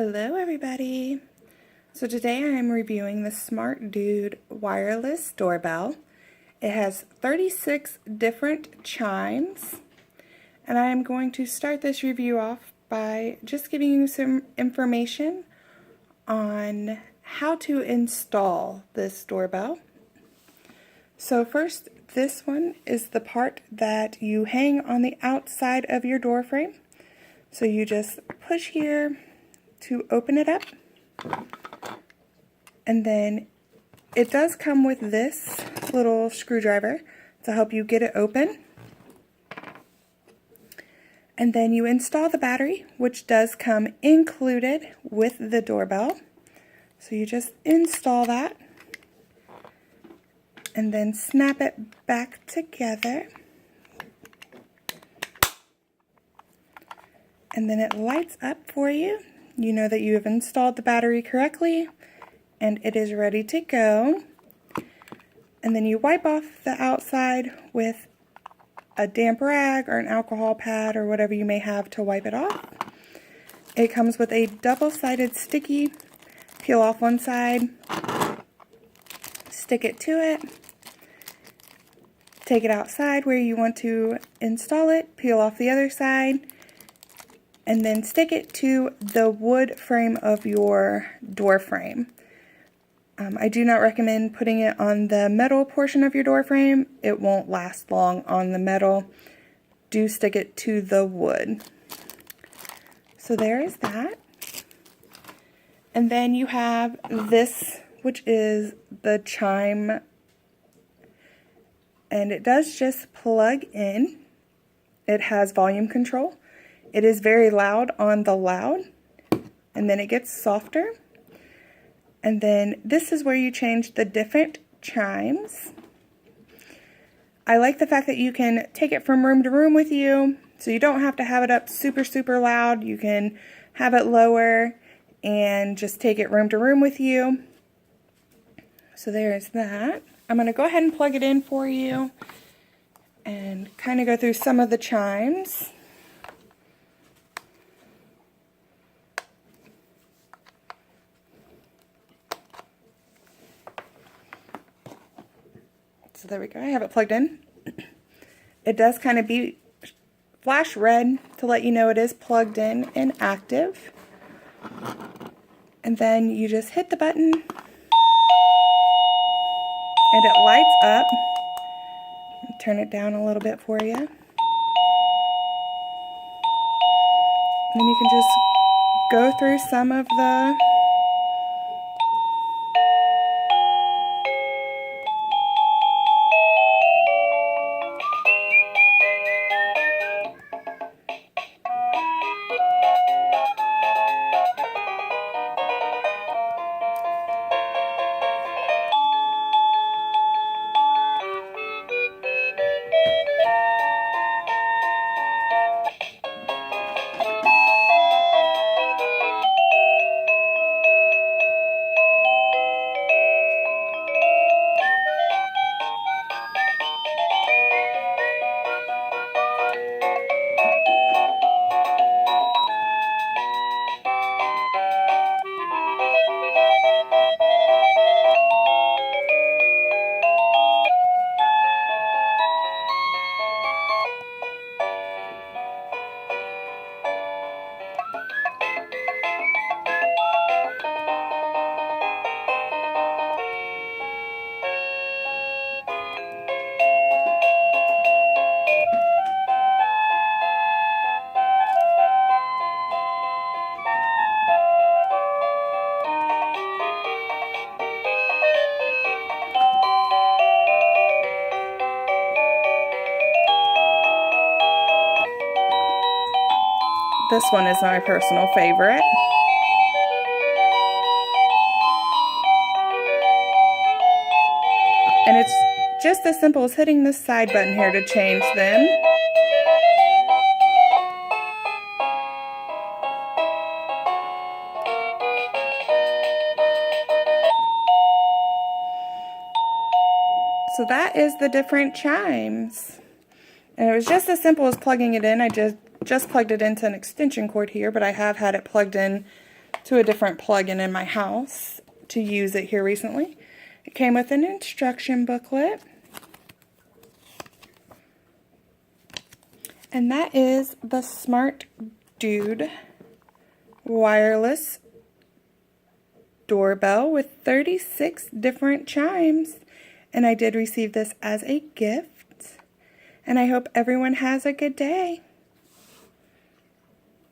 Hello everybody! So today I am reviewing the Smart Dude wireless doorbell. It has 36 different chimes, and I am going to start this review off by just giving you some information on how to install this doorbell. So first, this one is the part that you hang on the outside of your door frame. So you just push here to open it up, and then it does come with this little screwdriver to help you get it open. And then you install the battery, which does come included with the doorbell. So you just install that and then snap it back together, and then it lights up for you. You know that you have installed the battery correctly and it is ready to go. And then you wipe off the outside with a damp rag or an alcohol pad or whatever you may have to wipe it off. It comes with a double-sided sticky. Peel off one side, stick it to it, take it outside where you want to install it, peel off the other side, and then stick it to the wood frame of your door frame. I do not recommend putting it on the metal portion of your door frame. It won't last long on the metal. Do stick it to the wood. So there is that. And then you have this, which is the chime, and it does just plug in. It has volume control. It is very loud on the loud, and then it gets softer. And then this is where you change the different chimes. I like the fact that you can take it from room to room with you, so you don't have to have it up super loud. You can have it lower and just take it room to room with you. So there's that. I'm going to go ahead and plug it in for you and kind of go through some of the chimes. So there we go, I have it plugged in. It does kind of be flash red to let you know it is plugged in and active. And then you just hit the button and it lights up. Turn it down a little bit for you. And then you can just go through some of the this one is my personal favorite. And it's just as simple as hitting the side button here to change them. So that is the different chimes. And it was just as simple as plugging it in. I just plugged it into an extension cord here, but I have had it plugged in to a different plug-in in my house to use it here recently. It came with an instruction booklet. And that is the Smart Dude wireless doorbell with 36 different chimes. And I did receive this as a gift. And I hope everyone has a good day.